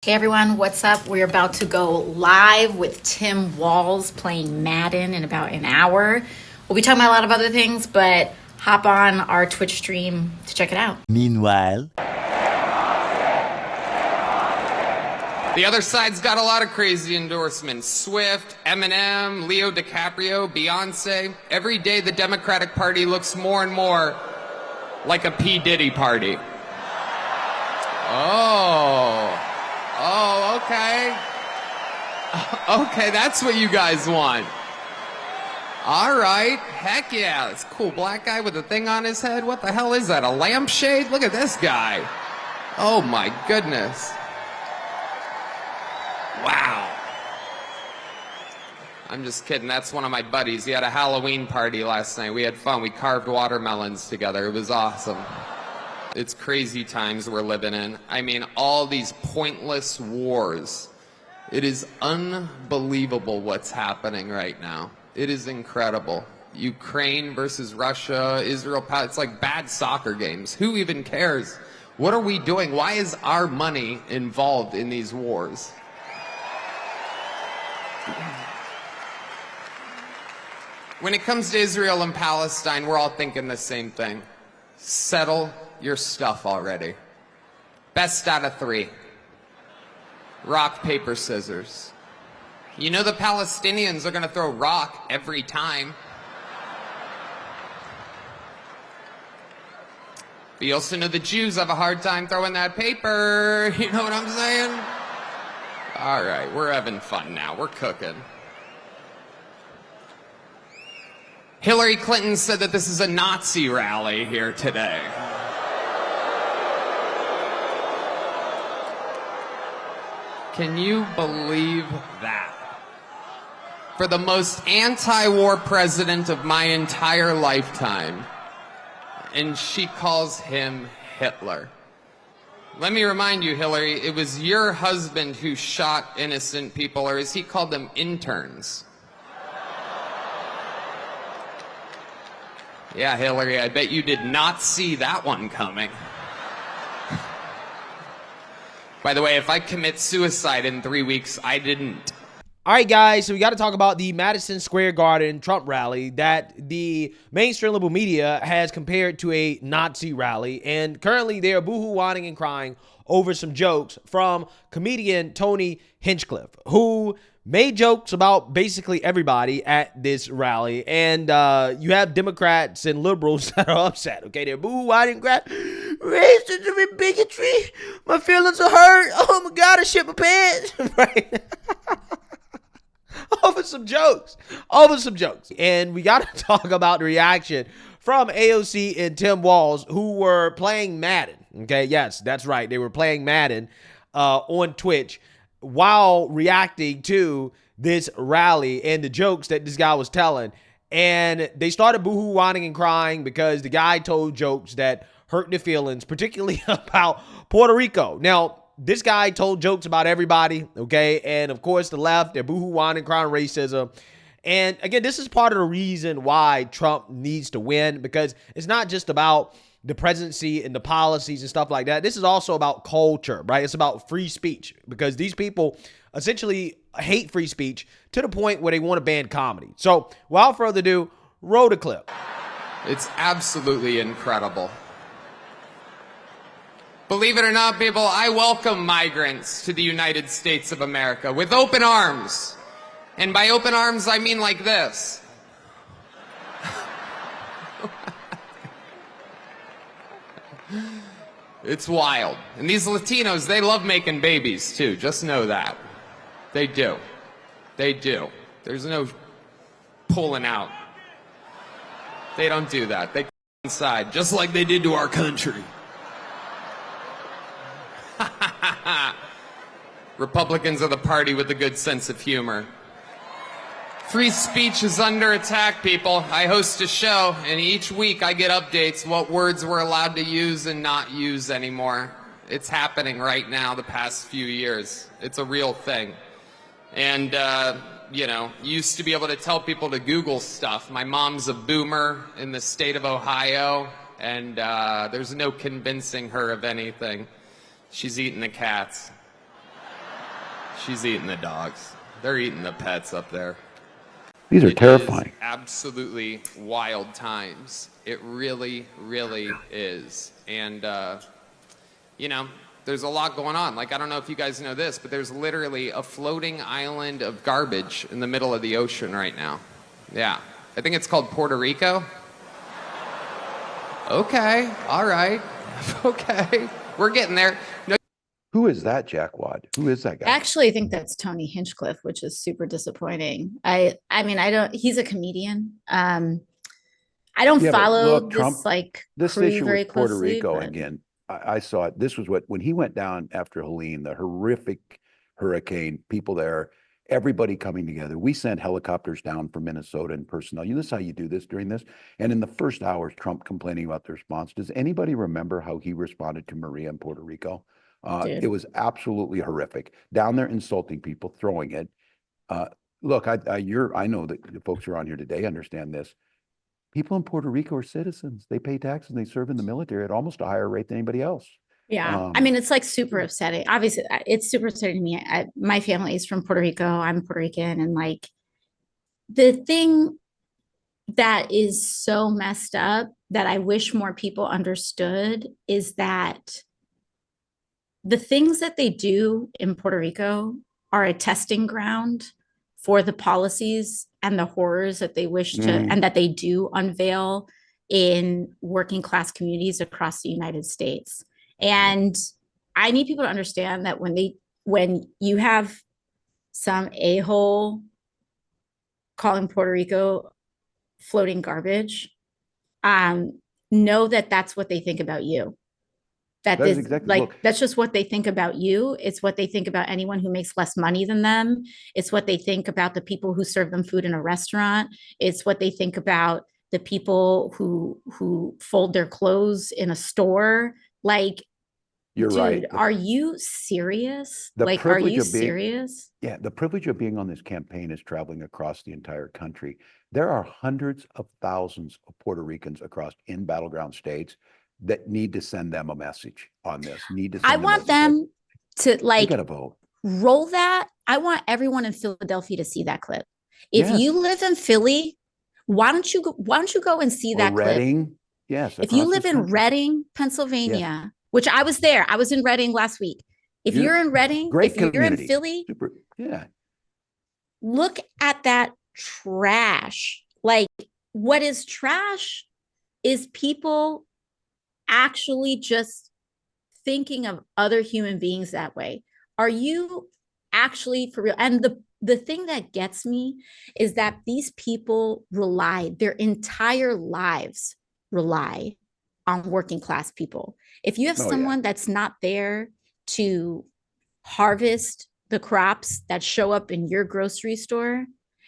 Hey everyone, what's up? We're about to go live with Tim Walz playing Madden in about an hour. We'll be talking about a lot of other things, but hop on our Twitch stream to check it out. Meanwhile, the other side's got a lot of crazy endorsements. Swift, Eminem, Leo DiCaprio, Beyonce. Every day the Democratic Party looks more and more like a P. Diddy party. Oh, okay. Okay, that's what you guys want. All right, heck yeah. It's a cool black guy with a thing on his head. What the hell is that, a lampshade? Look at this guy. Oh my goodness. Wow. I'm just kidding, that's one of my buddies. He had a Halloween party last night. We had fun, we carved watermelons together. It was awesome. It's crazy times we're living in. I mean, all these pointless wars. It is unbelievable what's happening right now. It is incredible. Ukraine versus Russia, Israel, it's like bad soccer games. Who even cares? What are we doing? Why is our money involved in these wars? When it comes to Israel and Palestine, we're all thinking the same thing. Settle your stuff already. Best out of 3. Rock, paper, scissors. You know the Palestinians are going to throw rock every time. But you also know the Jews have a hard time throwing that paper. You know what I'm saying? All right, we're having fun now. We're cooking. Hillary Clinton said that this is a Nazi rally here today. Can you believe that? For the most anti-war president of my entire lifetime, and she calls him Hitler. Let me remind you, Hillary, it was your husband who shot innocent people, or as he called them, interns. Yeah, Hillary, I bet you did not see that one coming. By the way, if I commit suicide in 3 weeks, I didn't. All right, guys, so we got to talk about the Madison Square Garden Trump rally that the mainstream liberal media has compared to a Nazi rally. And currently they are boohoo-whining and crying over some jokes from comedian Tony Hinchcliffe, who made jokes about basically everybody at this rally. And you have Democrats and liberals that are upset, okay? They're boohoo-whining and crying. Racism and bigotry. My feelings are hurt. Oh, my God, I shit my pants. Right? Over some jokes. And we got to talk about the reaction from AOC and Tim Walz, who were playing Madden. Okay, yes, that's right. They were playing Madden on Twitch while reacting to this rally and the jokes that this guy was telling. And they started boohoo-whining and crying because the guy told jokes that hurt their feelings, particularly about Puerto Rico. Now, this guy told jokes about everybody, okay? And of course, the left, they're boohoo-whining, crying racism. And again, this is part of the reason why Trump needs to win, because it's not just about the presidency and the policies and stuff like that. This is also about culture, right? It's about free speech, because these people essentially hate free speech to the point where they want to ban comedy. So without further ado, roll the clip. It's absolutely incredible. Believe it or not, people, I welcome migrants to the United States of America with open arms. And by open arms, I mean like this. It's wild. And these Latinos, they love making babies too. Just know that. They do. They do. There's no pulling out. They don't do that. They inside, just like they did to our country. Republicans are the party with a good sense of humor. Free speech is under attack, people. I host a show, and each week I get updates what words we're allowed to use and not use anymore. It's happening right now the past few years. It's a real thing. And, you know, used to be able to tell people to Google stuff. My mom's a boomer in the state of Ohio, and there's no convincing her of anything. She's eating the cats. She's eating the dogs. They're eating the pets up there. These are It terrifying. is absolutely wild times. It really, really is. And, you know, there's a lot going on. Like, I don't know if you guys know this, but there's literally a floating island of garbage in the middle of the ocean right now. Yeah. I think it's called Puerto Rico. Okay. All right. Okay. We're getting there. No, Who is that jackwad? Who is that guy? Actually, I think that's Tony Hinchcliffe, which is super disappointing. I mean, I don't. He's a comedian. I don't Yeah, but follow look, this Trump, like this crew issue very with Puerto closely. Rico, But again, I saw it. This was when he went down after Helene, the horrific hurricane, people there, everybody coming together. We sent helicopters down from Minnesota and personnel. You know, this is how you do this during this. And in the first hours, Trump complaining about the response. Does anybody remember how he responded to Maria in Puerto Rico? Dude. It was absolutely horrific. Down there insulting people, throwing it. Look, I know that the folks who are on here today understand this. People in Puerto Rico are citizens. They pay taxes and they serve in the military at almost a higher rate than anybody else. yeah, I mean, it's like super upsetting. Obviously, it's super upsetting to me. My family is from Puerto Rico. I'm Puerto Rican, and like the thing that is so messed up that I wish more people understood is that the things that they do in Puerto Rico are a testing ground for the policies and the horrors that they wish to and that they do unveil in working class communities across the United States. And I need people to understand that when you have some a-hole calling Puerto Rico floating garbage, know that that's what they think about you. That is exactly, that's just what they think about you. It's what they think about anyone who makes less money than them. It's what they think about the people who serve them food in a restaurant. It's what they think about the people who fold their clothes in a store. Like, you're right. Are you serious? Like, are you serious? Yeah, the privilege of being on this campaign is traveling across the entire country. There are hundreds of thousands of Puerto Ricans across in battleground states that need to send them a message on this. I want them to like gotta vote. Roll that. I want everyone in Philadelphia to see that clip. If you live in Philly, why don't you go and see that Reading? clip? Yes. If you live in Reading, Pennsylvania, which I was there, I was in Reading last week. If you're in Reading, if you're in Philly, look at that trash. Like, what is trash is people actually just thinking of other human beings that way. Are you actually for real? And the thing that gets me is that these people their entire lives rely on working class people. If you have someone that's not there to harvest the crops that show up in your grocery store,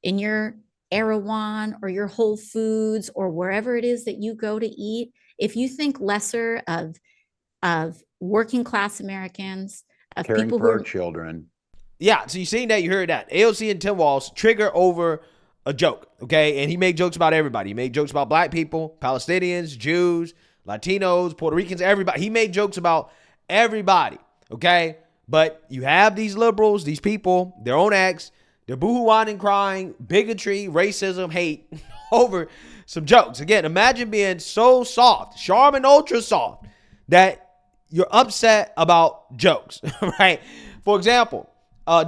in your Erewhon or your Whole Foods or wherever it is that you go to eat, if you think lesser of working class Americans, of caring people for who our children. Yeah, so you seen that, you heard that. AOC and Tim Walz trigger over a joke, okay? And he made jokes about everybody. He made jokes about black people, Palestinians, Jews, Latinos, Puerto Ricans, everybody. He made jokes about everybody, okay? But you have these liberals, these people, their own acts, they're boo-hooing and crying, bigotry, racism, hate over some jokes. Again, imagine being so soft, Charmin Ultra soft, that you're upset about jokes, right? For example,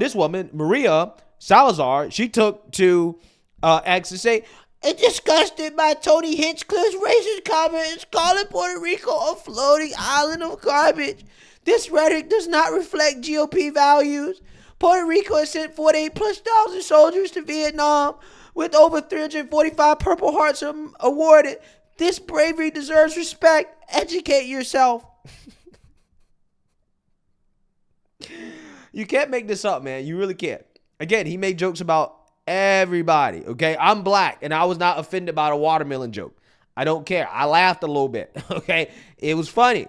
this woman, Maria Salazar, she took to X to say, "It's disgusted by Tony Hinchcliffe's racist comments calling Puerto Rico a floating island of garbage. This rhetoric does not reflect GOP values. Puerto Rico has sent 48,000+ soldiers to Vietnam with over 345 Purple Hearts awarded. This bravery deserves respect. Educate yourself." You can't make this up, man. You really can't. Again, he made jokes about everybody, okay? I'm black, and I was not offended by the watermelon joke. I don't care. I laughed a little bit, okay? It was funny.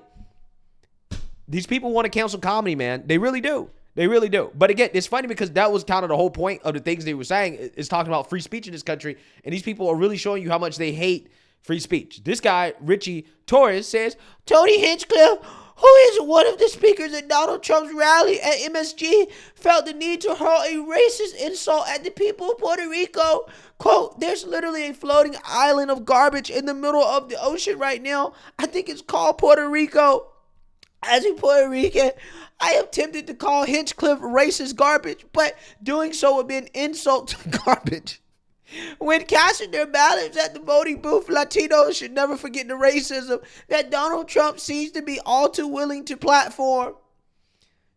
These people want to cancel comedy, man. They really do. They really do. But again, it's funny because that was kind of the whole point of the things they were saying is talking about free speech in this country. And these people are really showing you how much they hate free speech. This guy, Richie Torres, says, "Tony Hinchcliffe, who is one of the speakers at Donald Trump's rally at MSG, felt the need to hurl a racist insult at the people of Puerto Rico. Quote, there's literally a floating island of garbage in the middle of the ocean right now. I think it's called Puerto Rico. As a Puerto Rican, I am tempted to call Hinchcliffe racist garbage, but doing so would be an insult to garbage. When casting their ballots at the voting booth, Latinos should never forget the racism that Donald Trump seems to be all too willing to platform.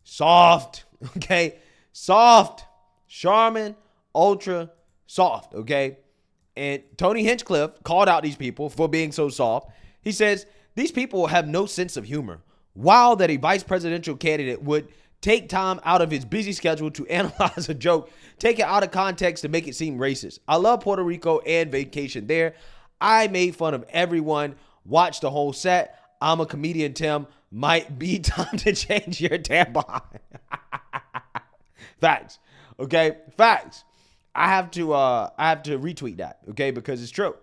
Soft, okay? Soft. Charmin, ultra soft, okay? And Tony Hinchcliffe called out these people for being so soft. He says, these people have no sense of humor. Wow, that a vice presidential candidate would take time out of his busy schedule to analyze a joke, take it out of context to make it seem racist. I love Puerto Rico and vacation there. I made fun of everyone. Watch the whole set. I'm a comedian, Tim. Might be time to change your tampon. Facts. Okay? Facts. I have to retweet that, okay? Because it's true.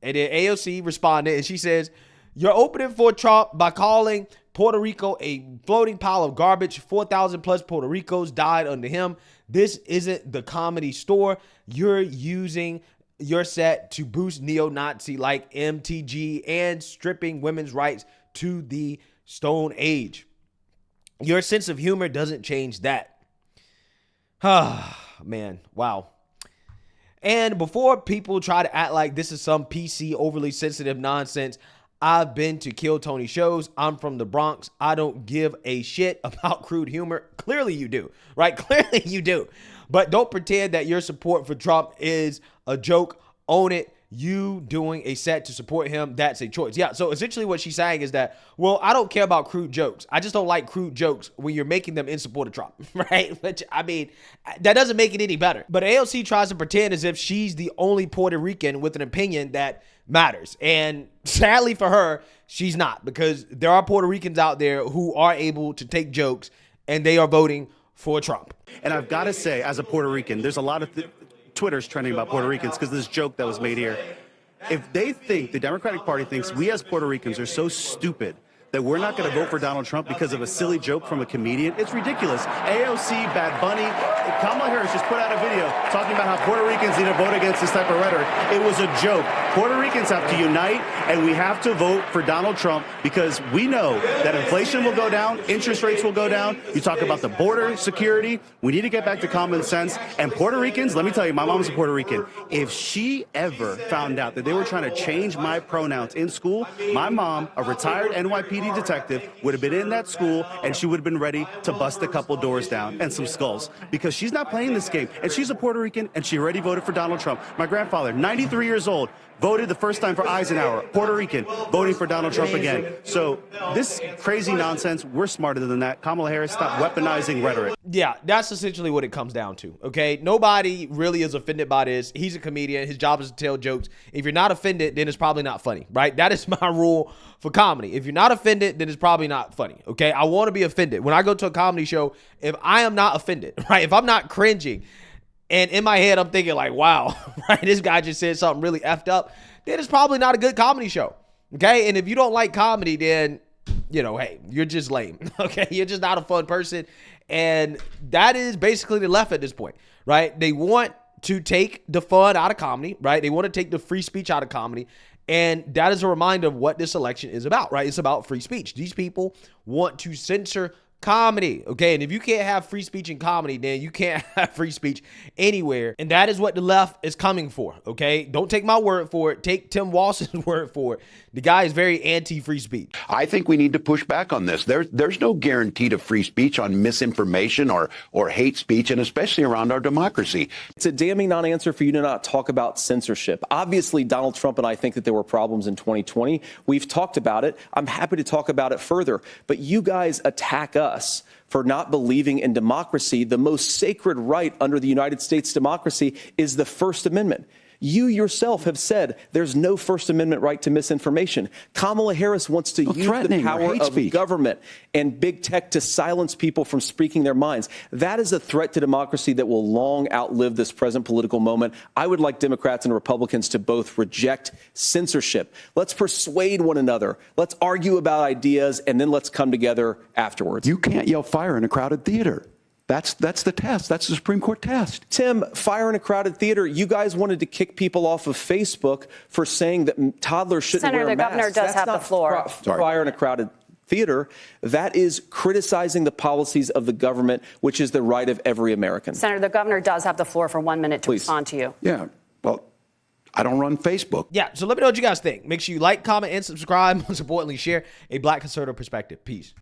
And then AOC responded and she says, you're opening for Trump by calling Puerto Rico a floating pile of garbage. 4,000 plus Puerto Ricos died under him. This isn't the Comedy Store. You're using your set to boost neo-Nazi like MTG and stripping women's rights to the Stone Age. Your sense of humor doesn't change that. Man, wow. And before people try to act like this is some PC overly sensitive nonsense, I've been to Kill Tony shows. I'm from the Bronx. I don't give a shit about crude humor. Clearly you do, right? Clearly you do. But don't pretend that your support for Trump is a joke. Own it. You doing a set to support him, that's a choice. Yeah, so essentially what she's saying is that, well, I don't care about crude jokes. I just don't like crude jokes when you're making them in support of Trump, right? Which, I mean, that doesn't make it any better. But AOC tries to pretend as if she's the only Puerto Rican with an opinion that matters. And sadly for her, she's not, because there are Puerto Ricans out there who are able to take jokes and they are voting for Trump. And I've got to say, as a Puerto Rican, there's a lot of Twitter's trending about Puerto Ricans because of this joke that was made here. If they think, the Democratic Party thinks we as Puerto Ricans are so stupid that we're not going to vote for Donald Trump because of a silly joke from a comedian, it's ridiculous. AOC, Bad Bunny, Kamala Harris just put out a video talking about how Puerto Ricans need to vote against this type of rhetoric. It was a joke. Puerto Ricans have to unite, and we have to vote for Donald Trump because we know that inflation will go down, interest rates will go down. You talk about the border security. We need to get back to common sense. And Puerto Ricans, let me tell you, my mom's a Puerto Rican. If she ever found out that they were trying to change my pronouns in school, my mom, a retired NYPD detective, would have been in that school and she would have been ready to bust a couple doors down and some skulls because she's not playing this game. And she's a Puerto Rican and she already voted for Donald Trump. My grandfather, 93 years old, voted the first time for Eisenhower, Puerto Rican, voting for Donald Trump again. So this crazy nonsense, we're smarter than that. Kamala Harris, stop weaponizing rhetoric. Yeah, that's essentially what it comes down to, okay? Nobody really is offended by this. He's a comedian. His job is to tell jokes. If you're not offended, then it's probably not funny, right? That is my rule for comedy. If you're not offended, then it's probably not funny, okay? I want to be offended. When I go to a comedy show, if I am not offended, right? If I'm not cringing, and in my head, I'm thinking like, wow, right? This guy just said something really effed up. Then it's probably not a good comedy show, okay? And if you don't like comedy, then, you know, hey, you're just lame, okay? You're just not a fun person. And that is basically the left at this point, right? They want to take the fun out of comedy, right? They want to take the free speech out of comedy. And that is a reminder of what this election is about, right? It's about free speech. These people want to censor comedy, okay? And if you can't have free speech in comedy, then you can't have free speech anywhere. And that is what the left is coming for, okay? Don't take my word for it. Take Tim Walz's word for it. The guy is very anti-free speech. I think we need to push back on this. There's no guarantee to free speech on misinformation or hate speech, and especially around our democracy. It's a damning non-answer for you to not talk about censorship. Obviously, Donald Trump and I think that there were problems in 2020. We've talked about it. I'm happy to talk about it further. But you guys attack us for not believing in democracy. The most sacred right under the United States democracy is the First Amendment. You yourself have said there's no First Amendment right to misinformation. Kamala Harris wants to use the threatening or power hate of speech. government and big tech to silence people from speaking their minds. That is a threat to democracy that will long outlive this present political moment. I would like Democrats and Republicans to both reject censorship. Let's persuade one another. Let's argue about ideas, and then let's come together afterwards. You can't yell fire in a crowded theater. That's the test. That's the Supreme Court test. Tim, fire in a crowded theater. You guys wanted to kick people off of Facebook for saying that toddlers shouldn't Senator, wear the masks. governor does That's have not the floor. Fire in a crowded theater. That is criticizing the policies of the government, which is the right of every American. Senator, the governor does have the floor for 1 minute to Please. respond to you. Yeah. Well, I don't run Facebook. Yeah, so let me know what you guys think. Make sure you like, comment, and subscribe. Most importantly, share a Black conservative perspective. Peace.